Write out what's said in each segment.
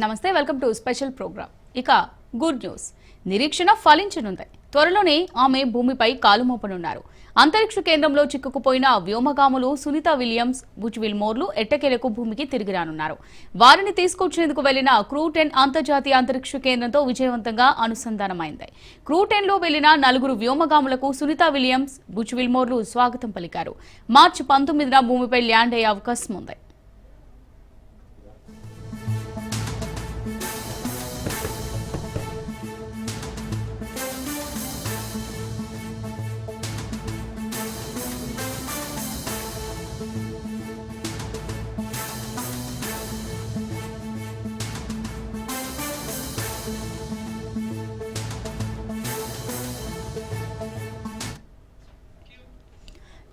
నమస్తే, welcome to special programme. ఇక good news, నిరీక్షణ ఫలించనుంది. త్వరలోనే ఆమె భూమిపై కాలు మోపనున్నారు. అంతరిక్ష కేంద్రంలో చిక్కుకుపోయిన వ్యోమగాములు సునీత విలియమ్స్, బుచ్ విల్మోర్లు ఎట్టకేలకు భూమికి తిరిగి రానున్నారు. వారిని తీసుకొచ్చేందుకు వెళ్లిన క్రూ-10 అంతర్జాతీయ అంతరిక్ష కేంద్రంతో విజయవంతంగా అనుసంధానమైంది. క్రూ-10లో వెళ్లిన 4 వ్యోమగాములకు సునీత విలియమ్స్, బుచ్ విల్మోర్లు స్వాగతం పలికారు. మార్చి 19న భూమిపై ల్యాండ్ అయ్యే అవకాశం ఉంది.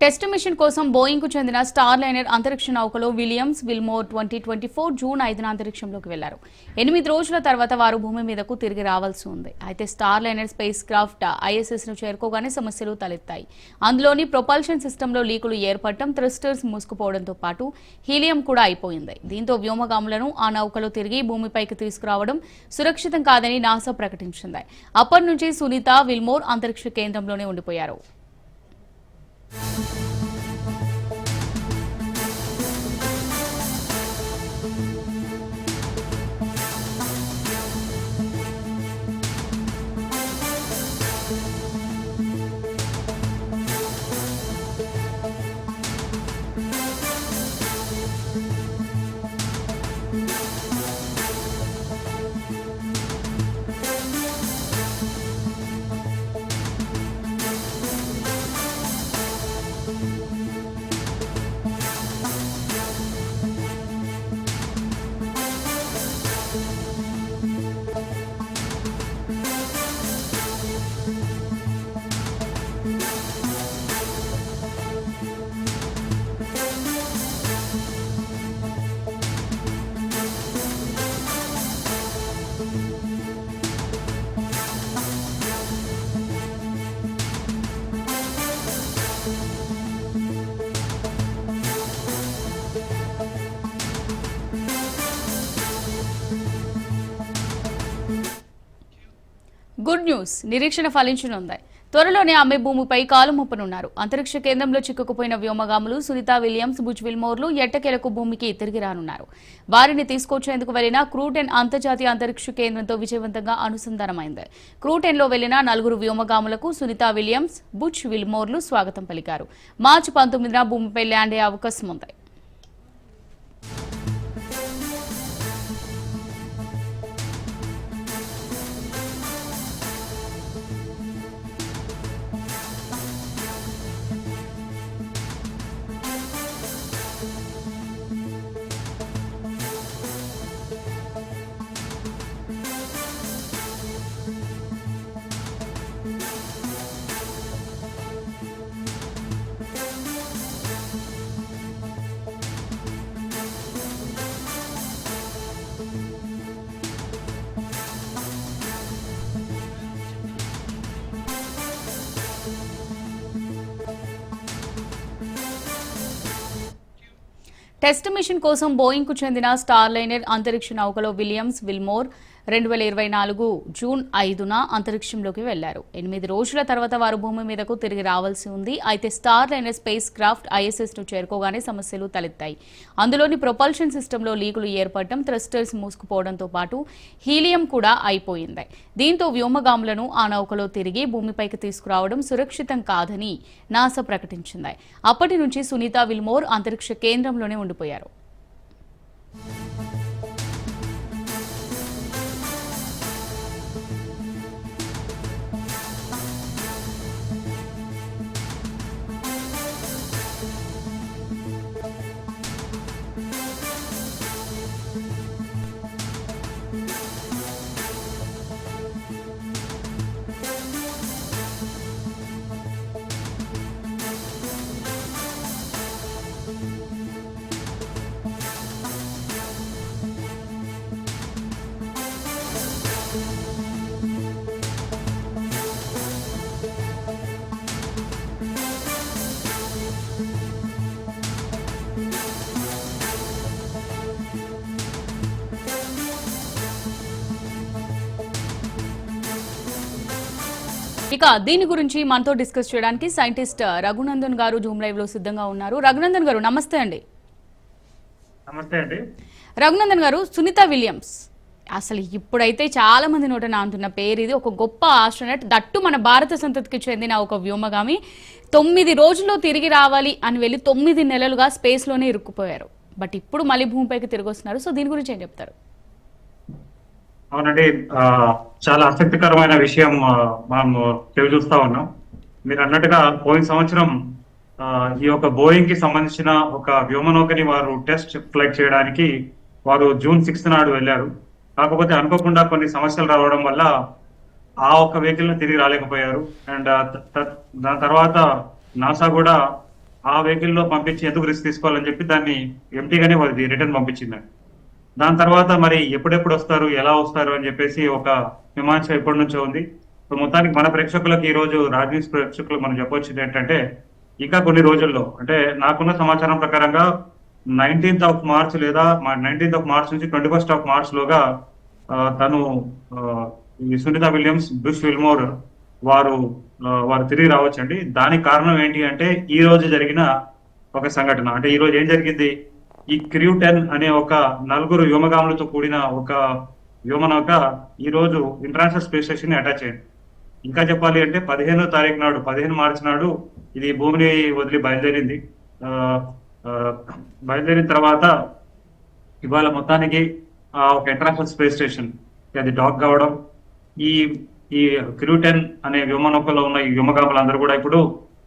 టెస్ట్ మిషన్ కోసం బోయింగ్ కు చెందిన స్టార్ లైనర్ అంతరిక్ష నౌకలో విలియమ్స్, విల్మోర్ 2024 జూన్ 5న అంతరిక్షంలోకి వెళ్లారు. 8 రోజుల తర్వాత వారు భూమి మీదకు తిరిగి రావాల్సి ఉంది. అయితే star liner space craft ISS ను చేరుకోగానే సమస్యలు తలెత్తాయి. అందులోని ప్రొపల్షన్ సిస్టంలో లీకులు ఏర్పడటం, థ్రస్టర్స్ మూసుకుపోవడంతో పాటు హీలియం కూడా అయిపోయింది. దీంతో వ్యోమగాములను ఆ నౌకలో తిరిగి భూమిపైకి తీసుకురావడం సురక్షితం కాదని నాసా ప్రకటించింది. అప్పటి నుంచి సునీత, విల్మోర్ అంతరిక్ష కేంద్రంలోనే ఉండిపోయారు. గుడ్ న్యూస్, నిరీక్షణ ఫలించనుంది. త్వరలోనే ఆమె భూమిపై కాలు మోపనున్నారు. అంతరిక్ష కేంద్రంలో చిక్కుకుపోయిన వ్యోమగాములు సునీత విలియమ్స్, బుచ్ విల్మోర్లు ఎట్టకేలకు భూమికి తిరిగి రానున్నారు. వారిని తీసుకొచ్చేందుకు వెళ్లిన క్రూ-10 అంతర్జాతీయ అంతరిక్ష కేంద్రంతో విజయవంతంగా అనుసంధానమైంది. క్రూ-10లో వెళ్లిన 4 వ్యోమగాములకు సునీత విలియమ్స్, బుచ్ విల్మోర్లు స్వాగతం పలికారు. మార్చి 19న భూమిపై ల్యాండ్ అయ్యే అవకాశం ఉంది. టెస్ట్ మిషన్ కోసం బోయింగ్ కు చెందిన స్టార్ లైనర్ అంతరిక్ష నౌకలో విలియమ్స్, విల్మోర్ 2024 జూన్ 5న అంతరిక్షంలోకి వెళ్లారు. 8 రోజుల తర్వాత వారు భూమి మీదకు తిరిగి రావాల్సి ఉంది. అయితే star liner space craft ISS ను చేరుకోగానే సమస్యలు తలెత్తాయి. అందులోని ప్రొపల్షన్ సిస్టంలో లీకులు ఏర్పడటం, థ్రస్టర్స్ మూసుకుపోవడంతో పాటు హీలియం కూడా అయిపోయింది. దీంతో వ్యోమగాములను ఆ నౌకలో తిరిగి భూమిపైకి తీసుకురావడం సురక్షితం కాదని నాసా ప్రకటించింది. అప్పటి నుంచి సునీత, విల్మోర్ అంతరిక్ష కేంద్రంలోనే ఉండిపోయారు. ఇక దీని గురించి మనతో డిస్కస్ చేయడానికి సైంటిస్ట్ రఘునందన్ గారు జూమ్ లైవ్ లో సిద్ధంగా ఉన్నారు. రఘునందన్ గారు నమస్తే అండి. నమస్తే అండి. రఘునందన్ గారు, సునీత విలియమ్స్ అసలు ఇప్పుడైతే చాలా మంది నోట నాంటున్న పేరు ఇది. ఒక గొప్ప ఆస్ట్రోనట్, దట్టు మన భారత సంతతికి చెందిన ఒక వ్యోమగామి. 9 రోజుల్లో తిరిగి రావాలి అని వెళ్ళి 9 నెలలుగా స్పేస్ లోనే ఇరుక్కుపోయారు. బట్ ఇప్పుడు మళ్ళీ భూమిపైకి తిరిగి వస్తున్నారు. సో దీని గురించి ఏం చెప్తారు? అవునండి, చాలా ఆసక్తికరమైన విషయం మనం చూస్తా ఉన్నాం. మీరు అన్నట్టుగా పోయిన సంవత్సరం ఈ యొక్క బోయింగ్ కి సంబంధించిన ఒక వ్యోమనౌకని వారు టెస్ట్ ఫ్లైట్ చేయడానికి వారు June 6 నాడు వెళ్ళారు. కాకపోతే అనుకోకుండా కొన్ని సమస్యలు రావడం వల్ల ఆ ఒక్క వెహికల్ ను తిరిగి రాలేకపోయారు. అండ్ దాని తర్వాత నాసా కూడా ఆ వెహికల్ లో పంపించి ఎందుకు రిస్క్ తీసుకోవాలని చెప్పి దాన్ని ఎంటీగానే వారి రిటర్న్ పంపించిందండి. దాని తర్వాత మరి ఎప్పుడెప్పుడు వస్తారు, ఎలా వస్తారు అని చెప్పేసి ఒక మీమాంస ఎప్పటి నుంచో ఉంది. సో మొత్తానికి మన ప్రేక్షకులకు ఈ రోజు రాజనీతి ప్రేక్షకులకు మనం చెప్పొచ్చింది ఏంటంటే, ఇంకా కొన్ని రోజుల్లో, అంటే నాకున్న సమాచారం ప్రకారంగా 19th of March లేదా 19th of March నుంచి 21st of March లోగా తను ఈ సునీత విలియమ్స్, బుష్ విల్మోర్ వారు తిరిగి రావచ్చండి. దానికి కారణం ఏంటి అంటే, ఈ రోజు జరిగిన ఒక సంఘటన. అంటే ఈ రోజు ఏం జరిగింది, ఈ క్రూ 10 అనే ఒక 4 వ్యోమగాములతో కూడిన ఒక వ్యోమనౌక ఈ రోజు ఇంటర్నేషనల్ స్పేస్ స్టేషన్ ని అటాచ్ అయింది. ఇంకా చెప్పాలి అంటే 15వ తారీఖు నాడు, 15 మార్చి నాడు ఇది భూమిని వదిలి బయలుదేరింది. బయలుదేరిన తర్వాత ఇవాళ మొత్తానికి ఒక ఇంటర్నేషనల్ స్పేస్ స్టేషన్ అది డాక్ కావడం, ఈ ఈ క్రూ 10 అనే వ్యోమనౌకలో ఉన్న ఈ వ్యోమగాములందరూ కూడా ఇప్పుడు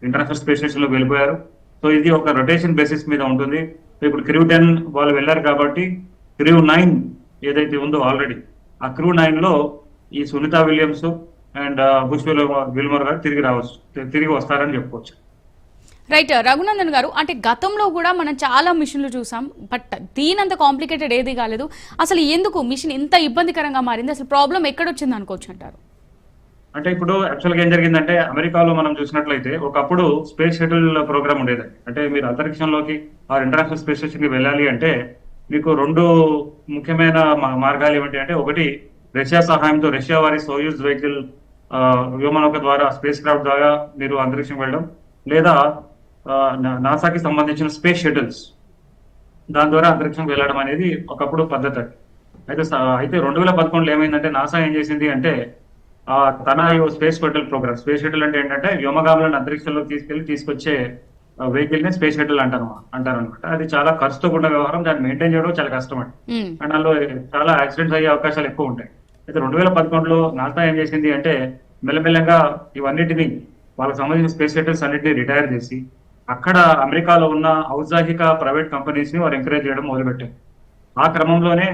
ఇంటర్నేషనల్ స్పేస్ స్టేషన్ లో వెళ్ళిపోయారు. సో ఇది ఒక రొటేషన్ బేసిస్ మీద ఉంటుంది. ఇప్పుడు క్రూ 10 వాళ్ళు వెళ్ళారు కాబట్టి క్రూ 9 ఏదైతే ఉందో ఆల్రెడీ ఆ క్రూ 9 లో ఈ Sunita Williams and Butch Wilmore గారు తిరిగి వస్తారని చెప్పుకోవచ్చు. రైట్ రఘునందన్ గారు, అంటే గతంలో కూడా మనం చాలా మిషన్లు చూసాం, బట్ దీనంత కాంప్లికేటెడ్ ఏది కాలేదు. అసలు ఎందుకు మిషన్ ఇంత ఇబ్బందికరంగా మారింది? అసలు ప్రాబ్లం ఎక్కడొచ్చింది అనుకోవచ్చు అంటారు? అంటే ఇప్పుడు యాక్చువల్గా ఏం జరిగిందంటే, అమెరికాలో మనం చూసినట్లయితే ఒకప్పుడు స్పేస్ షటిల్ ప్రోగ్రామ్ ఉండేది. అంటే మీరు అంతరిక్షంలోకి ఆ ఇంటర్నేషనల్ స్పేస్ స్టేషన్ కి వెళ్ళాలి అంటే మీకు 2 ముఖ్యమైన మార్గాలు ఏమిటి అంటే, ఒకటి రష్యా సహాయంతో రష్యా వారి సోయూజ్ వెహికల్ వ్యోమనౌక ద్వారా, స్పేస్ క్రాఫ్ట్ ద్వారా మీరు అంతరిక్షం వెళ్ళడం, లేదా నాసాకి సంబంధించిన స్పేస్ షటిల్స్ దాని ద్వారా అంతరిక్షం వెళ్ళడం అనేది ఒకప్పుడు పద్ధతి. అయితే 2011లో ఏమైందంటే, నాసా ఏం చేసింది అంటే తన space shuttle program, space shuttle అంటే ఏంటంటే వ్యోమగాములను అంతరిక్షంలో తీసుకొచ్చే వెహికల్ ని స్పేస్ షటిల్ అంటారనమాట. అది చాలా ఖర్చుతో కూడిన వ్యవహారం, దాన్ని మెయింటైన్ చేయడం చాలా కష్టం అండి. అండ్ అందులో చాలా యాక్సిడెంట్స్ అయ్యే అవకాశాలు ఎక్కువ ఉంటాయి. అయితే 2011లో నాసా ఏం చేసింది అంటే, మెల్లమెల్లగా ఇవన్నిటిని వాళ్ళకి సంబంధించిన స్పేస్ షటిల్స్ అన్నింటినీ రిటైర్ చేసి అక్కడ అమెరికాలో ఉన్న ఔత్సాహిక ప్రైవేట్ కంపెనీస్ ని వారు ఎంకరేజ్ చేయడం మొదలుపెట్టారు. ఆ క్రమంలోనే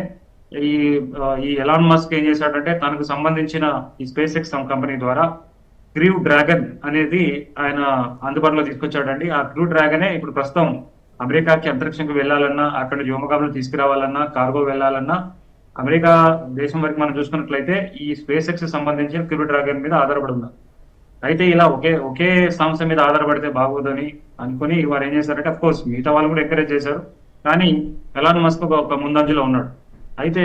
ఈ ఎలాన్ మస్క్ ఏం చేశాడంటే, తనకు సంబంధించిన ఈ స్పేస్ ఎక్స్ కంపెనీ ద్వారా క్రూ డ్రాగన్ అనేది ఆయన అందుబాటులో తీసుకొచ్చాడండి. ఆ క్రూ డ్రాగనే ఇప్పుడు ప్రస్తుతం అమెరికాకి అంతరిక్షంకి వెళ్ళాలన్నా, అక్కడ వ్యోమగాములు తీసుకురావాలన్నా, కార్గో వెళ్ళాలన్నా అమెరికా దేశం వరకు మనం చూసుకున్నట్లయితే ఈ స్పేస్ ఎక్స్ సంబంధించిన క్రూ డ్రాగన్ మీద ఆధారపడి ఉన్నారు. అయితే ఇలా ఒకే సంస్థ మీద ఆధారపడితే బాగోదని అనుకుని వారు ఏం చేశారంటే, అఫ్ కోర్స్ మిగతా వాళ్ళు కూడా ఎంకరేజ్ చేశారు, కానీ ఎలాన్ మస్క్ ఒక ముందంజలో ఉన్నాడు. అయితే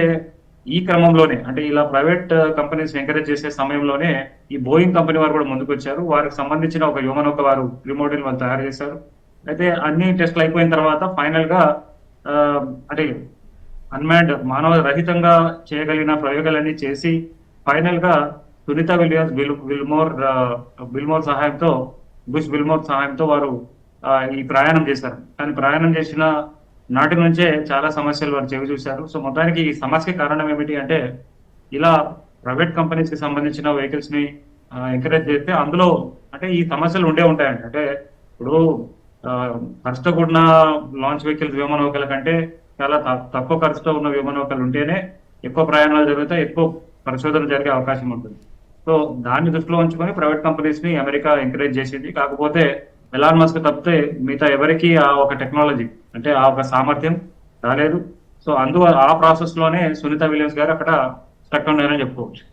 ఈ క్రమంలోనే, అంటే ఇలా ప్రైవేట్ కంపెనీస్ ఎంకరేజ్ చేసే సమయంలోనే ఈ బోయింగ్ కంపెనీ వారు కూడా ముందుకు వచ్చారు. వారికి సంబంధించిన ఒక వ్యోమనౌక వారు రిమోట్ వాళ్ళు తయారు చేశారు. అయితే అన్ని టెస్ట్లు అయిపోయిన తర్వాత ఫైనల్ గా అంటే అన్మాన్డ్, మానవ రహితంగా చేయగలిగిన ప్రయోగాలన్నీ చేసి ఫైనల్ గా సునీత విలియమ్స్, బుష్ విల్మోర్ సహాయంతో వారు ఈ ప్రయాణం చేశారు. కానీ ప్రయాణం చేసిన నాటి నుంచే చాలా సమస్యలు వారు చెవి చూశారు. సో మొత్తానికి ఈ సమస్యకి కారణం ఏమిటి అంటే, ఇలా ప్రైవేట్ కంపెనీస్ కి సంబంధించిన వెహికల్స్ ని ఎంకరేజ్ చేస్తే అందులో అంటే ఈ సమస్యలు ఉండే ఉంటాయండి. అంటే ఇప్పుడు ఖర్చుతో కూడిన లాంచ్ వెహికల్స్ వ్యోమనౌకల కంటే చాలా తక్కువ ఖర్చుతో ఉన్న వ్యోమనౌకలు ఉంటేనే ఎక్కువ ప్రయాణాలు జరుగుతాయి, ఎక్కువ పరిశోధన జరిగే అవకాశం ఉంటుంది. సో దాన్ని దృష్టిలో ఉంచుకొని ప్రైవేట్ కంపెనీస్ ని అమెరికా ఎంకరేజ్ చేసింది. కాకపోతే ఎలాన్ మస్క్ తప్పితే మిగతా ఎవరికి ఆ ఒక టెక్నాలజీ, అంటే ఆ ఒక సామర్థ్యం రాలేదు. సో ఆ ప్రాసెస్ లోనే సునీత విలియమ్స్ గారు అక్కడ స్టక్ ఉన్నారని చెప్పుకోవచ్చు.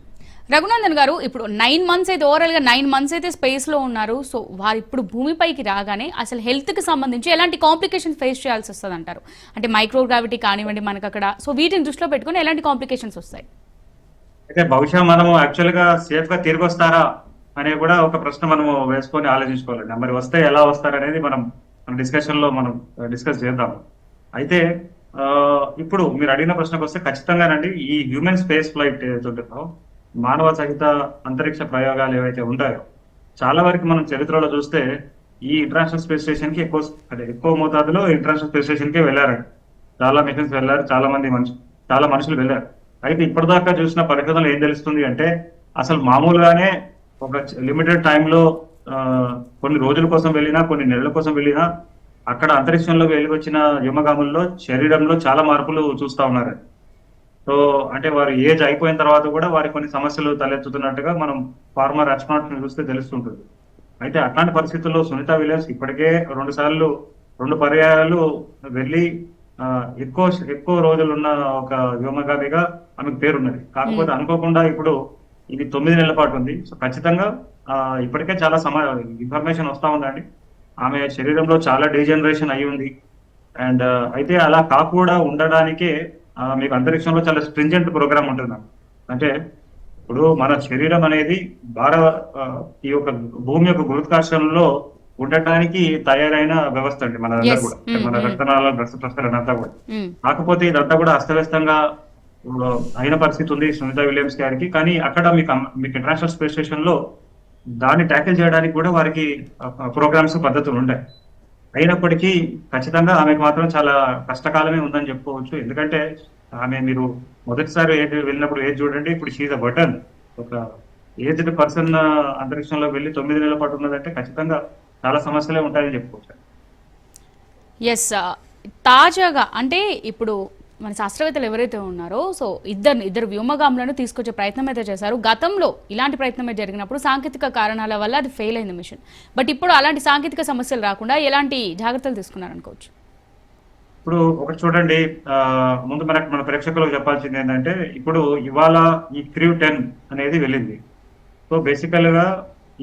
రఘునందన్ గారు, ఇప్పుడు 9 months అయితే ఓవరాల్ గా 9 months అయితే స్పేస్ లో ఉన్నారు. సో వారు ఇప్పుడు భూమిపైకి రాగానే అసలు హెల్త్ కి సంబంధించి ఎలాంటి కాంప్లికేషన్స్ ఫేస్ చేయాల్సి వస్తుంది అంటారు? అంటే మైక్రోగ్రావిటీ కానివ్వండి మనకు అక్కడ, సో వీటిని దృష్టిలో పెట్టుకుని ఎలాంటి కాంప్లికేషన్స్ వస్తాయి? అయితే బహుశా మనము యాక్చువల్ గా సేఫ్ గా తిరిగి వస్తారా అనే కూడా ఒక ప్రశ్న మనము వేసుకొని ఆలోచించుకోవాలండి. మరి వస్తే ఎలా వస్తారనేది మన డిస్కషన్ లో మనం డిస్కస్ చేద్దాం. అయితే ఆ, ఇప్పుడు మీరు అడిగిన ప్రశ్నకు వస్తే ఖచ్చితంగానండి, ఈ హ్యూమన్ స్పేస్ ఫ్లైట్ ఏదైతే ఉంటుందో, మానవ సహిత అంతరిక్ష ప్రయోగాలు ఏవైతే ఉంటాయో, చాలా వరకు మనం చరిత్రలో చూస్తే ఈ ఇంటర్నేషనల్ స్పేస్ స్టేషన్ కి ఎక్కువ మోతాదులో ఇంటర్నేషనల్ స్పేస్ స్టేషన్ కి వెళ్ళారండి. చాలా మిషన్స్ వెళ్ళారు, చాలా మనుషులు వెళ్ళారు. అయితే ఇప్పటిదాకా చూసిన పరిశోధనలు ఏం తెలుస్తుంది అంటే, అసలు మామూలుగానే ఒక లిమిటెడ్ టైంలో కొన్ని రోజుల కోసం వెళ్ళినా, కొన్ని నెలల కోసం వెళ్ళినా, అక్కడ అంతరిక్షంలో వెలుగొచ్చిన వ్యోమగాముల్లో శరీరంలో చాలా మార్పులు చూస్తా ఉన్నారు. సో అంటే వారి ఏజ్ అయిపోయిన తర్వాత కూడా వారికి కొన్ని సమస్యలు తలెత్తుతున్నట్టుగా మనం ఫార్మర్ ఆస్ట్రోనాట్స్ చూస్తే తెలుస్తుంటుంది. అయితే అట్లాంటి పరిస్థితుల్లో సునీత విలియమ్స్ ఇప్పటికే 2 పర్యాయాలు వెళ్ళి ఆ, ఎక్కువ రోజులు ఉన్న ఒక వ్యోమగామిగా ఆమెకు పేరున్నది. కాకపోతే అనుకోకుండా ఇప్పుడు ఇది 9 నెలల పాటు ఉంది. సో ఖచ్చితంగా ఇప్పటికే చాలా ఇన్ఫర్మేషన్ వస్తా ఉందండి. ఆమె శరీరంలో చాలా డీజనరేషన్ అయి ఉంది. అండ్ అయితే అలా కాకుండా ఉండడానికే మీకు అంతరిక్షంలో చాలా స్ట్రింజెంట్ ప్రోగ్రామ్ ఉంటుంది. అంటే ఇప్పుడు మన శరీరం అనేది ఆ, ఈ యొక్క భూమి యొక్క గురుత్వాకర్షణలో ఉండటానికి తయారైన వ్యవస్థ అండి మన దగ్గర ఎస్. కూడా. మన రక్తనాళాల ప్రసరణ అంతా కూడా. కాకపోతే ఇదంతా కూడా అస్తవ్యస్తంగా అయిన పరిస్థితి ఉంది సునీత విలియమ్స్ గారికి. కానీ అక్కడ మీకు ఇంటర్నేషనల్ స్పేస్ స్టేషన్ లో దాన్ని ట్యాకిల్ చేయడానికి కూడా వారికి ప్రోగ్రామ్స్ పద్ధతులు ఉంటాయి. అయినప్పటికీ ఖచ్చితంగా ఆమెకు మాత్రం చాలా కష్టకాలమే ఉందని చెప్పుకోవచ్చు. ఎందుకంటే మీరు మొదటిసారి వెళ్ళినప్పుడు ఏజ్ చూడండి, ఇప్పుడు షీజ్ అ బటన్. ఒక ఏజ్డ్ పర్సన్ అంతరిక్షంలో వెళ్ళి 9 నెలల పాటు ఉన్నదంటే ఖచ్చితంగా చాలా సమస్యలే ఉంటాయని చెప్పుకోవచ్చు. ఎస్. తాజాగా అంటే ఇప్పుడు మన శాస్త్రవేత్తలు ఎవరైతే ఉన్నారో, సో ఇద్దరు వ్యోమగాములను తీసుకొచ్చే ప్రయత్నం అయితే చేశారు. గతంలో ఇలాంటి ప్రయత్నమే జరిగినప్పుడు సాంకేతిక కారణాల వల్ల అది ఫెయిల్ అయింది మిషన్. బట్ ఇప్పుడు అలాంటి సాంకేతిక సమస్యలు రాకుండా ఎలాంటి జాగ్రత్తలు తీసుకున్నారనుకోవచ్చు? ఇప్పుడు ఒకటి చూడండి, ముందు మన ప్రేక్షకులకు చెప్పాల్సింది ఏంటంటే, ఇప్పుడు ఇవాళ ఈ క్రూ 10 అనేది వెళ్ళింది. సో బేసికల్ గా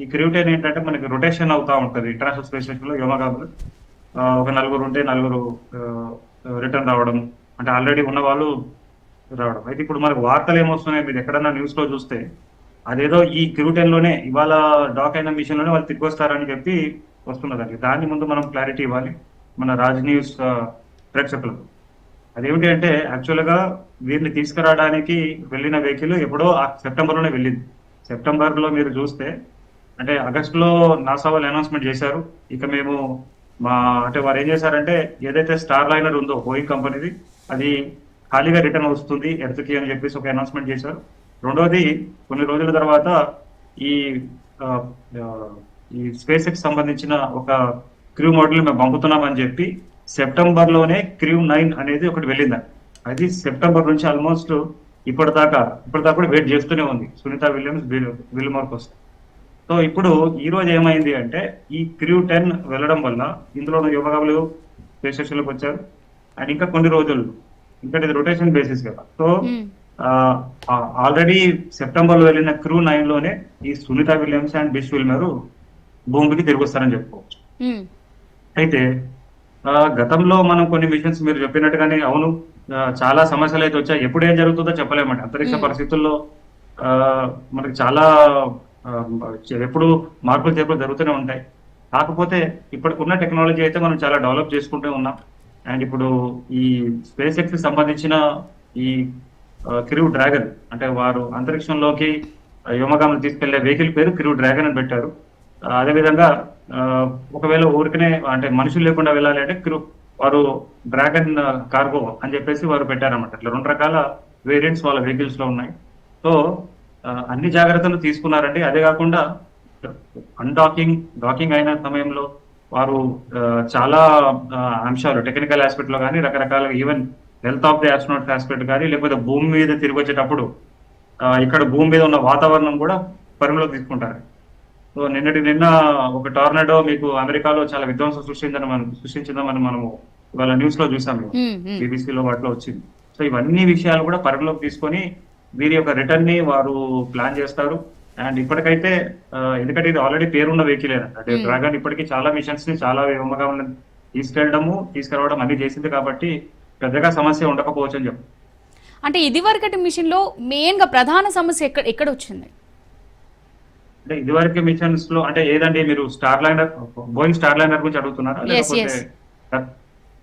ఈ క్రూ 10 ఏంటంటే మనకి రొటేషన్ అవుతా ఉంటుంది ఇంటర్నేషనల్ స్పేస్ స్టేషన్ లో. వ్యోమగాములు ఒక నలుగురు ఉంటే నలుగురు రిటర్న్ రావడం, అంటే ఆల్రెడీ ఉన్న వాళ్ళు రావడం. అయితే ఇప్పుడు మనకు వార్తలు ఏమొస్తున్నాయి, మీరు ఎక్కడన్నా న్యూస్ లో చూస్తే అదేదో ఈ క్రూ 10 లోనే ఇవాళ డాక్ అయిన మిషన్ లోనే వాళ్ళు తిరిగి వస్తారని చెప్పి వస్తున్నదండి. దాన్ని ముందు మనం క్లారిటీ ఇవ్వాలి మన రాజ్ న్యూస్ ప్రేక్షకులకు. అదేమిటి అంటే, యాక్చువల్ గా వీరిని తీసుకురావడానికి వెళ్ళిన వెహికల్ ఎప్పుడో సెప్టెంబర్ లోనే వెళ్ళింది. సెప్టెంబర్ లో మీరు చూస్తే, అంటే ఆగస్ట్ లో నాసా వాళ్ళు అనౌన్స్మెంట్ చేశారు. ఇక మేము అంటే వారు ఏం చేశారంటే, ఏదైతే స్టార్ లైనర్ ఉందో బోయింగ్ కంపెనీది, అది ఖాళీగా రిటర్న్ వస్తుంది ఎర్త్ కి అని చెప్పేసి ఒక అనౌన్స్మెంట్ చేశారు. రెండోది, కొన్ని రోజుల తర్వాత ఈ ఆ, ఆ, ఈ స్పేస్ ఎక్స్ సంబంధించిన ఒక క్రూ మోడల్ మేము పంపుతున్నామని చెప్పి సెప్టెంబర్ లోనే క్రూ 9 అనేది ఒకటి వెళ్ళిందండి. అది సెప్టెంబర్ నుంచి ఆల్మోస్ట్ ఇప్పటిదాకా కూడా వెయిట్ చేస్తూనే ఉంది సునీత విలియమ్స్ విల్మోర్ కోసం. సో ఇప్పుడు ఈ రోజు ఏమైంది అంటే, ఈ క్రూ 10 వెళ్ళడం వల్ల ఇందులో యువగాములు స్పేస్ స్టేషన్ లోకి వచ్చారు. అండ్ ఇంకా కొన్ని రోజులు, ఇంకా ఇది రొటేషన్ బేసిస్ కదా. సో ఆల్రెడీ సెప్టెంబర్ లో వెళ్ళిన క్రూ 9 లోనే ఈ సునీత విలియమ్స్ అండ్ బిష్ విల్మర్ భూమికి తిరిగి వస్తారని చెప్పుకోవచ్చు. అయితే గతంలో మనం కొన్ని మిషన్స్ మీరు చెప్పినట్టుగానే అవును, చాలా సమస్యలు అయితే వచ్చాయి. ఎప్పుడు ఏం జరుగుతుందో చెప్పలేమండి. అంతరిక్ష పరిస్థితుల్లో మనకి చాలా ఎప్పుడు మార్పులు చేర్పులు జరుగుతూనే ఉంటాయి. కాకపోతే ఇప్పటికున్న టెక్నాలజీ అయితే మనం చాలా డెవలప్ చేసుకుంటూ ఉన్నాం. అండ్ ఇప్పుడు ఈ స్పేస్ ఎక్స్ కి సంబంధించిన ఈ క్రూ డ్రాగన్, అంటే వారు అంతరిక్షంలోకి వ్యోమగాములు తీసుకెళ్లే వెహికల్ పేరు క్రూ డ్రాగన్ అని పెట్టారు. అదేవిధంగా ఒకవేళ ఊరికనే అంటే మనుషులు లేకుండా వెళ్ళాలి అంటే వారు డ్రాగన్ కార్గో అని చెప్పేసి వారు పెట్టారన్నమాట. ఇట్లా 2 రకాల వేరియంట్స్ వాళ్ళ వెహికల్స్ లో ఉన్నాయి. సో అన్ని జాగ్రత్తలు తీసుకున్నారండి. అదే కాకుండా డాకింగ్ అయిన సమయంలో వారు చాలా అంశాలు టెక్నికల్ ఆస్పెక్ట్ లో కానీ, రకరకాల even health of the astronaut aspect కానీ, లేకపోతే భూమి మీద తిరిగి వచ్చేటప్పుడు ఇక్కడ భూమి మీద ఉన్న వాతావరణం కూడా పరిగణలోకి తీసుకుంటారు. సో నిన్న ఒక టోర్నాడో మీకు అమెరికాలో చాలా విధ్వంసం సృష్టించిందని మనము ఇవాళ న్యూస్ లో చూసాము, బీబీసీలో వాటిలో వచ్చింది. సో ఇవన్నీ విషయాలు కూడా పరిగణలోకి తీసుకొని వీరి యొక్క రిటర్న్ ని వారు ప్లాన్ చేస్తారు. అండ్ ఇప్పటికైతే ఎందుకంటే ఇది ఆల్రెడీ పేరున్న వెహికల్ అంటే డ్రాగన్ ఇప్పటికీ చాలా మిషన్స్ ని చాలా వ్యోమగాములను తీసుకురావడం అన్ని చేసింది కాబట్టి పెద్దగా సమస్య ఉండకపోవచ్చు అని చెప్పు. అంటే ఇది వరకటి మిషన్ లో మెయిన్ గా ప్రధాన సమస్య ఎక్కడ వచ్చింది? అంటే ఇదివరకు మిషన్స్ లో అంటే ఏదండి మీరు Starliner, Boeing Starliner గురించి అడుగుతున్నారా ఎస్ లేకపోతే? Yes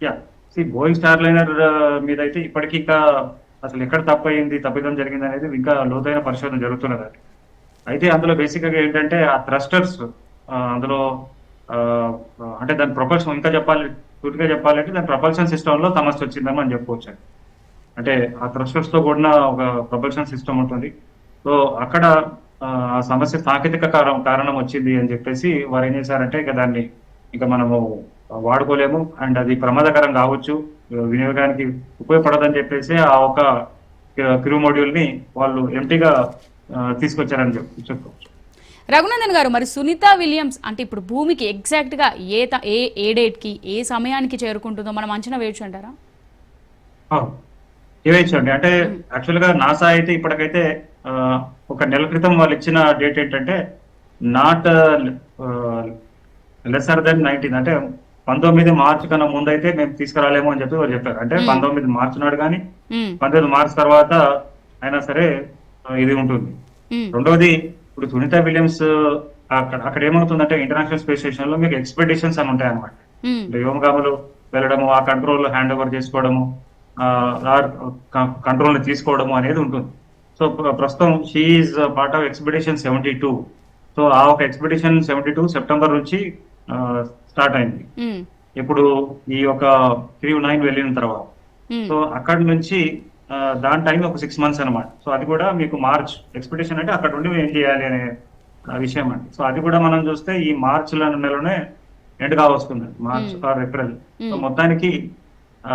ya, Boeing Starliner మీద అయితే ఇప్పటికీ ఇంకా అసలు ఎక్కడ తప్పిదం జరిగింది అనేది ఇంకా లోతైన పరిశోధన జరుగుతున్నది. అయితే అందులో బేసిక్ గా ఏంటంటే ఆ థ్రస్టర్స్ అందులో ఆ, అంటే దాని ప్రొపల్షన్, ఇంకా పూర్తిగా చెప్పాలంటే దాని ప్రపల్షన్ సిస్టమ్ లో సమస్య వచ్చిందని మనం చెప్పుకోవచ్చు. అంటే ఆ థ్రస్టర్స్ తో కూడిన ఒక ప్రపల్షన్ సిస్టమ్ ఉంటుంది. సో అక్కడ ఆ సమస్య సాంకేతిక కారణం వచ్చింది అని చెప్పేసి వారు ఏం చేశారంటే ఇక దాన్ని ఇక మనము వాడుకోలేము అండ్ అది ప్రమాదకరం కావచ్చు, వినియోగానికి ఉపయోగపడదని చెప్పేసి ఆ ఒక క్రూ మాడ్యూల్ ని వాళ్ళు ఎంటీగా తీసుకొచ్చారని చెప్పుకోవచ్చు. రఘునందన్ గారు, మరి సునీత విలియమ్స్ అంటే ఇప్పుడు భూమికి ఎగ్జాక్ట్ గా ఏ డేట్ కి ఏ సమయానికి చేరుకుంటుందో మనం అంచనా వేయొచ్చు అంటారా? ఏవేయచ్చు అండి. అంటే యాక్చువల్ గా నాసా అయితే ఇప్పటికైతే ఆ, ఒక నెల క్రితం వాళ్ళు ఇచ్చిన డేట్ ఏంటంటే నాట్ లెసర్ దెన్ 19, అంటే 19 మార్చి కన్నా ముందు అయితే మేము తీసుకురాలేము అని చెప్పి వాళ్ళు చెప్పారు. అంటే 19 మార్చి నాడు కానీ మ్మ్. 19 మార్చి తర్వాత అయినా సరే ఇది ఉంటుంది. మ్మ్. రెండవది, ఇప్పుడు సునీత విలియమ్స్ అక్కడ ఏమవుతుందంటే ఇంటర్నేషనల్ స్పేస్ స్టేషన్ లో మీకు ఎక్స్పెడిషన్స్ అని ఉంటాయి అనమాట. మ్మ్. అంటే వ్యోమగాములు వెళ్ళడము, ఆ కంట్రోల్ హ్యాండ్ ఓవర్ చేసుకోవడము, కంట్రోల్ ని తీసుకోవడము అనేది ఉంటుంది. సో ప్రస్తుతం she part of expedition 72. So ఆ ఒక ఎక్స్పెడిషన్ 72 సెప్టెంబర్ నుంచి స్టార్ట్ అయింది. మ్మ్. ఇప్పుడు ఈ ఒక క్రూ 9 వెళ్ళిన తర్వాత. మ్మ్. సో అక్కడి నుంచి దాని టైం ఒక 6 months అనమాట. సో అది కూడా మీకు మార్చ్ ఎక్స్పెడిషన్ అంటే అక్కడ ఉండి ఏం చేయాలి అనే విషయం అండి. సో అది కూడా మనం చూస్తే ఈ మార్చ్ నెలలోనే ఎండ్ కావస్తుంది, మార్చ్ ఆర్ ఏప్రిల్. సో మొత్తానికి ఆ,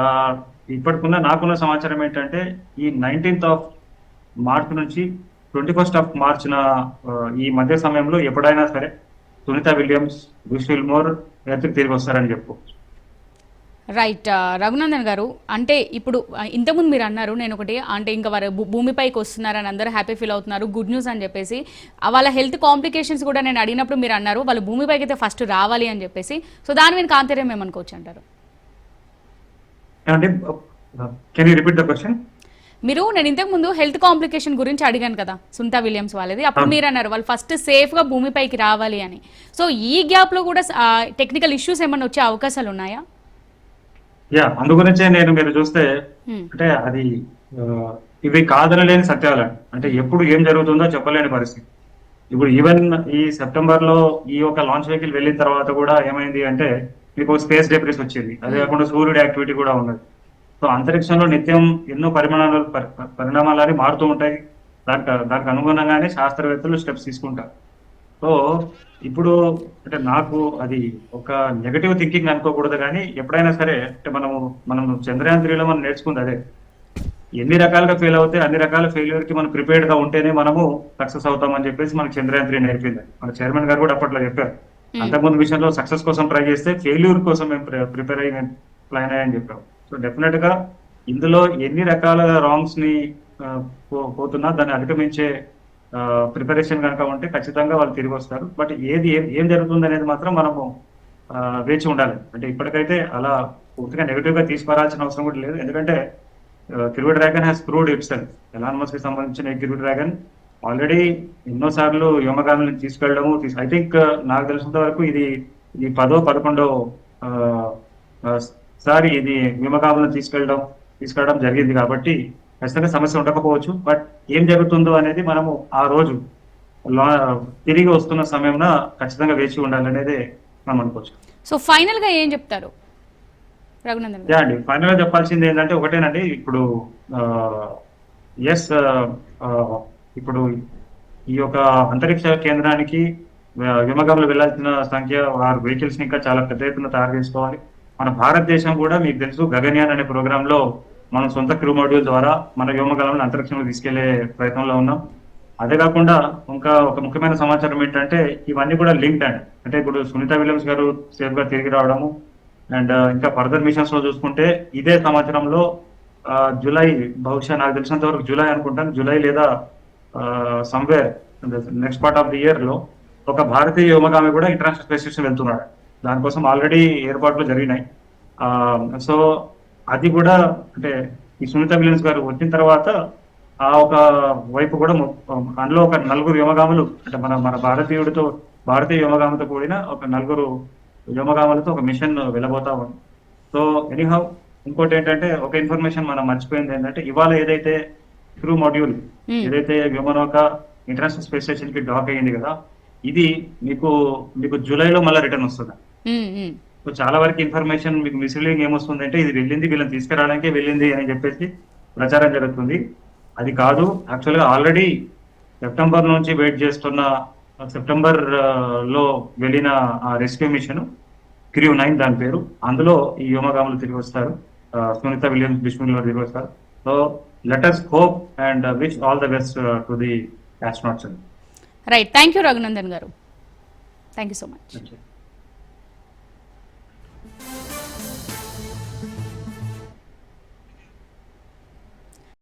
నాకున్న సమాచారం ఏంటంటే ఈ 19th మార్చ్ నుంచి 21st మార్చ్ ఈ మధ్య సమయంలో ఎప్పుడైనా సరే సునీత విలియమ్స్, బ్రూస్ విల్మోర్ ఎర్త్కి తిరిగి వస్తారని చెప్పుకోవచ్చు. రైట్ రఘునందన్ గారు, అంటే ఇప్పుడు ఇంతకుముందు మీరు అన్నారు, నేను ఒకటి అంటే ఇంకా వారు భూమిపైకి వస్తున్నారని అందరూ హ్యాపీ ఫీల్ అవుతున్నారు, గుడ్ న్యూస్ అని చెప్పేసి. వాళ్ళ హెల్త్ కాంప్లికేషన్స్ కూడా నేను అడిగినప్పుడు మీరు అన్నారు వాళ్ళు భూమిపైకి అయితే ఫస్ట్ రావాలి అని చెప్పేసి. సో దాని మీద ఆంతర్యం ఏమనుకోవచ్చు అంటారు? Can you repeat the question? నేను ఇంతకు ముందు హెల్త్ కాంప్లికేషన్ గురించి అడిగాను కదా సునీత విలియమ్స్ వాళ్ళది. అప్పుడు మీరు అన్నారు వాళ్ళు ఫస్ట్ సేఫ్ గా భూమిపైకి రావాలి అని. సో ఈ గ్యాప్ లో కూడా టెక్నికల్ ఇష్యూస్ ఏమైనా వచ్చే అవకాశాలు ఉన్నాయా? యా, అందు గురించే మీరు చూస్తే అంటే అది ఇవి కాదనలేని సత్యాలు. అంటే ఎప్పుడు ఏం జరుగుతుందో చెప్పలేని పరిస్థితి. ఇప్పుడు ఈవెన్ ఈ సెప్టెంబర్ లో ఈ ఒక లాంచ్ వెహికల్ వెళ్ళిన తర్వాత కూడా ఏమైంది అంటే మీకు స్పేస్ డెబ్రిస్ వచ్చింది. అదే కాకుండా సూర్యుడి యాక్టివిటీ కూడా ఉన్నది. సో అంతరిక్షంలో నిత్యం ఎన్నో పరిణామాలు మారుతూ ఉంటాయి. దానికి అనుగుణంగానే శాస్త్రవేత్తలు స్టెప్స్ తీసుకుంటారు. సో ఇప్పుడు అంటే నాకు అది ఒక నెగటివ్ థింకింగ్ అనుకోకూడదు, కానీ ఎప్పుడైనా సరే అంటే మనం చంద్రయాన్ 3లో మనం నేర్చుకుంది అదే, ఎన్ని రకాలుగా ఫెయిల్ అవుతే అన్ని రకాల ఫెయిల్యూర్ కి మనం ప్రిపేర్డ్ గా ఉంటేనే మనము సక్సెస్ అవుతామని చెప్పేసి మనకు చంద్రయాన్ 3 నేర్పింది. మన చైర్మన్ గారు కూడా అప్పట్లో చెప్పారు, అంతకుముందు మిషన్ లో సక్సెస్ కోసం ట్రై చేస్తే ఫెయిల్యూర్ కోసం మేము ప్రిపేర్ అయ్యి ప్లాన్ అయ్యని చెప్పాం. సో డెఫినెట్ గా ఇందులో ఎన్ని రకాల రాంగ్స్ ని పోతున్నా దాన్ని అధిగమించే ప్రిపరేషన్ కనుక ఉంటే ఖచ్చితంగా వాళ్ళు తిరిగి వస్తారు. బట్ ఏం జరుగుతుంది అనేది మాత్రం మనము వేచి ఉండాలి. అంటే ఇప్పటికైతే అలా పూర్తిగా నెగిటివ్ గా తీసుకురావాల్సిన అవసరం కూడా లేదు. ఎందుకంటే crew dragon has proved itself. Elon Musk కి సంబంధించిన క్రూ డ్రాగన్ ఆల్రెడీ ఎన్నోసార్లు వ్యోమగాములను తీసుకెళ్లడము, ఐ థింక్ నాకు తెలిసినంత వరకు ఇది 10వ 11వ సారి ఇది వ్యోమగాములను తీసుకెళ్ళడం జరిగింది. కాబట్టి ఖచ్చితంగా సమస్య ఉండకపోవచ్చు. బట్ ఏం జరుగుతుందో అనేది మనము ఆ రోజు తిరిగి వస్తున్న సమయంలో ఖచ్చితంగా వేచి ఉండాలనేది మనం అనుకోవచ్చు. సో ఫైనల్ గా ఏం చెప్తారు రఘునందన్? అండి, ఫైనల్ గా చెప్పాల్సింది ఏంటంటే ఒకటేనండి. ఇప్పుడు ఇప్పుడు ఈ యొక్క అంతరిక్ష కేంద్రానికి వ్యోమగాములు వెళ్లాల్సిన సంఖ్య 6 వెహికల్స్ ని ఇంకా చాలా పెద్ద ఎత్తున తయారు చేసుకోవాలి. మన భారతదేశం కూడా మీకు తెలుసు గగన్యాన్ అనే ప్రోగ్రామ్ లో మనం సొంత క్రూ మాడ్యూల్ ద్వారా మన వ్యోమగాములను అంతరిక్షంలో తీసుకెళ్లే ప్రయత్నంలో ఉన్నాం. అదే కాకుండా ఇంకా ఒక ముఖ్యమైన సమాచారం ఏంటంటే ఇవన్నీ కూడా లింక్డ్ అండ్ అంటే ఇప్పుడు సునీత విలియమ్స్ గారు సేఫ్ గా తిరిగి రావడము అండ్ ఇంకా ఫర్దర్ మిషన్స్ లో చూసుకుంటే ఇదే సంవత్సరంలో జూలై, బహుశా నాకు తెలిసినంత వరకు జూలై అనుకుంటాను, జూలై లేదా somewhere next part of the year లో ఒక భారతీయ వ్యోమగామి కూడా ఇంటర్నేషనల్ స్పేస్ స్టేషన్ వెళ్తున్నాడు. దానికోసం ఆల్రెడీ ఏర్పాట్లు జరిగినాయి. సో అది కూడా అంటే ఈ సునీత విలియమ్స్ గారు వచ్చిన తర్వాత ఆ ఒక వైపు కూడా అందులో ఒక నలుగురు వ్యోమగాములు అంటే మన భారతీయ వ్యోమగాములతో కూడిన ఒక నలుగురు వ్యోమగాములతో ఒక మిషన్ వెళ్ళబోతా ఉంది. సో ఎనీహౌ ఇంకోటి ఏంటంటే ఒక ఇన్ఫర్మేషన్ మనం మర్చిపోయింది ఏంటంటే ఇవాళ ఏదైతే క్రూ మాడ్యూల్ ఏదైతే వ్యోమనౌక ఇంటర్నేషనల్ స్పేస్ స్టేషన్ కి డాక్ అయ్యింది కదా, ఇది మీకు జూలైలో మళ్ళీ రిటర్న్ వస్తుంది. సో చాలా వరకు ఇన్ఫర్మేషన్ మీకు మిస్లీడింగ్ ఏమొస్తుంది అంటే ఇది వెళ్ళింది వీళ్ళని తీసుకురావడానికే వెళ్ళింది అని చెప్పేసి ప్రచారం జరుగుతుంది. అది కాదు, యాక్చువల్గా ఆల్రెడీ సెప్టెంబర్ నుంచి వెయిట్ చేస్తున్న సెప్టెంబర్ లో వెళ్ళిన ఆ రెస్క్యూ మిషన్ క్రూ 9 దాని పేరు. అందులో ఈ వ్యోమగాములు తిరిగి వస్తారు, సునీత విలియమ్స్ బిష్మిల్ తిరిగి వస్తారు. So let us hope and wish all the best to the astronauts. Right, thank you Raghunandan garu, thank you so much. Okay.